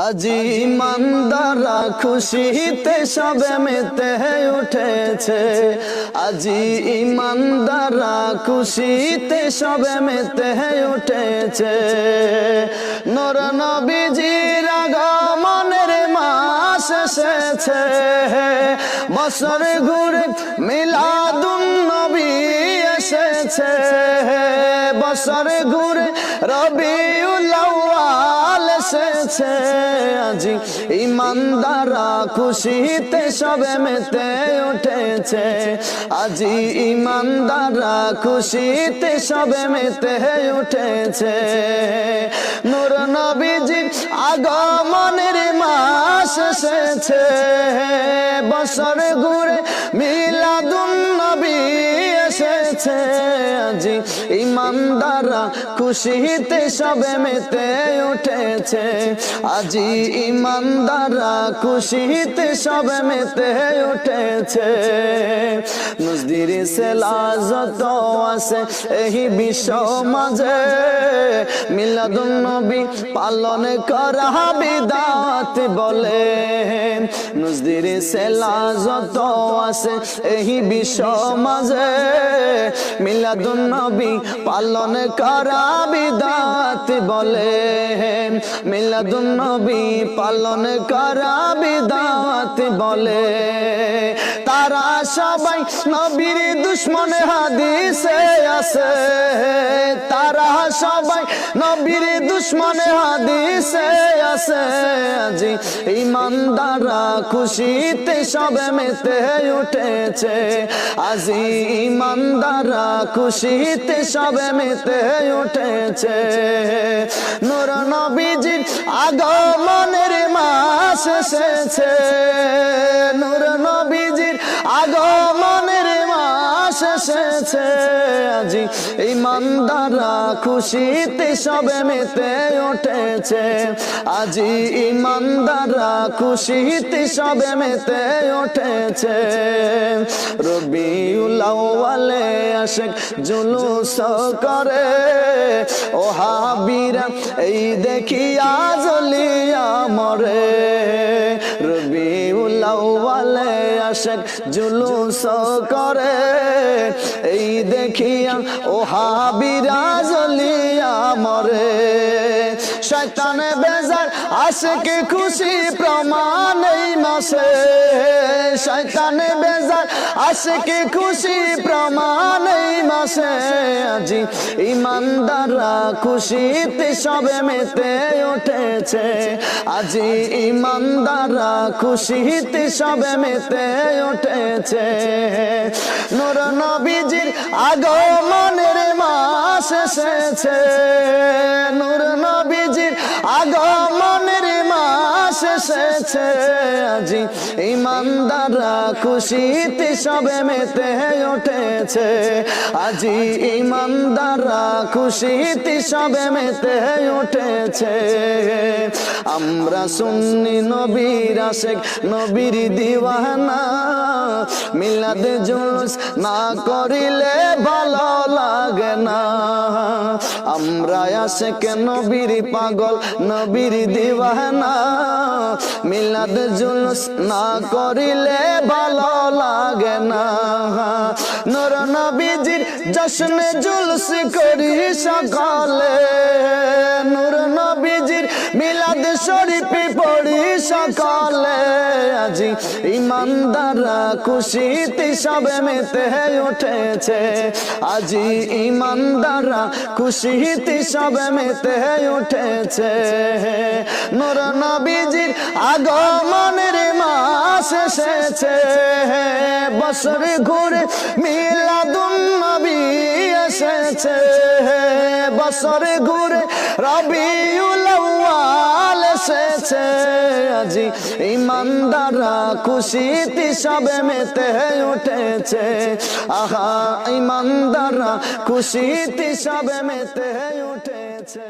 আজি ইমানদাররা খুশিতে সবে মেতে উঠেছে, আজি ইমানদাররা খুশিতে সবে মেতে উঠেছে। নূর নবীজির আগমনের মাস এসেছে, বছর ঘুরে মিলাদুন নবী এসেছে, বছর ঘুরে রবিউল আউয়াল এসেছে। আজি ইমানদাররা খুশিতে সবে মেতে উঠেছে, আজি ইমানদাররা খুশিতে সবে মেতে উঠেছে। নূর নবীজির আগমনের মাস এসেছে, বছর ঘুরে মিলাদুন নবী এসেছে। আজি ইমানদাররা খুশিতে সবে মেতে উঠেছে, আজি ইমানদাররা খুশিতে সবে মেতে উঠেছে। নজদির সেলাজত আছে এই বিশ্ব মাঝে, মিলাদুন নবী পালন করা বিদাত বলে। নজদির সেলাজত আছে এই বিশ্ব মাঝে, মিলাদুন নবী পালন করা বিদাত বলে। মিলাদুন নবী পালন করা বিদাত বলে। তারা সবাই নবীর দুশ্মন হাদিসে আছে, তারা সবাই নবীর দুশ্মন হাদিসে আছে। আজি ইমানদাররা খুশিতে সবে মেতে উঠেছে, আজি ইমানদাররা খুশিতে সবে মেতে উঠেছে। নূর নবীজির আগমনের মাস এসেছে, নূর নবীজির আগমনের মাস এসেছে। আজি ইমানদাররা খুশিতে সবে মেতে উঠেছে, আজি ইমানদাররা খুশিতে সবে মেতে উঠেছে। রবিউল আউয়ালে আশিক জুলুস করে, ওহাবীরা এই দেখিয়া জ্বলিয়া মরে। রবিউল আউয়ালে আশিক জুলুস করে, এই দেখিয়া ওহাবীরা জ্বলিয়া মরে। শয়তান বেজার আশিক খুশি প্রমাণ এই মাসে, শয়তান বেজার আশিক খুশি প্রমাণ এই মাসে। আজি ইমানদাররা খুশিতে সবে মেতে উঠেছে, আজি ইমানদাররা খুশিতে সবে মেতে উঠেছে। নূর নবীজির আগমনের মাস এসেছে, নূর নবীজির আগমনের মাস এসেছে। আজি ইমানদাররা খুশিতে সবে মেতে উঠেছে, আজি ইমানদাররা খুশিতে সবে মেতে উঠেছে। আমরা সুন্নি নবীর আশিক নবীর দিওয়ানা, মিলাদ জুলুস না করিলে ভালো লাগে না। আমরা আশিক নবীর পাগল নবীর দিওয়ানা, মিলাদ জুলুস না করিলে ভালো লাগে না। নূর নবীজির জশ্ন জুলুস করি সকালে, নূর নবীজির মিলাদ শরীফ পড়ি সকালে। আজি ইমানদাররা খুশিতে সবে মেতে উঠেছে, আজি ইমানদাররা খুশিতে সবে মেতে উঠেছে। নূর নবীজির আগমনের মাস এসেছে, বছর ঘুরে মিলাদুন নবী এসেছে, বছর ঘুরে রবিউল আউয়াল এসেছে। আজি ইমানদাররা খুশিতে সবে মেতে উঠেছে, আহা ইমানদাররা খুশিতে সবে মেতে উঠেছে।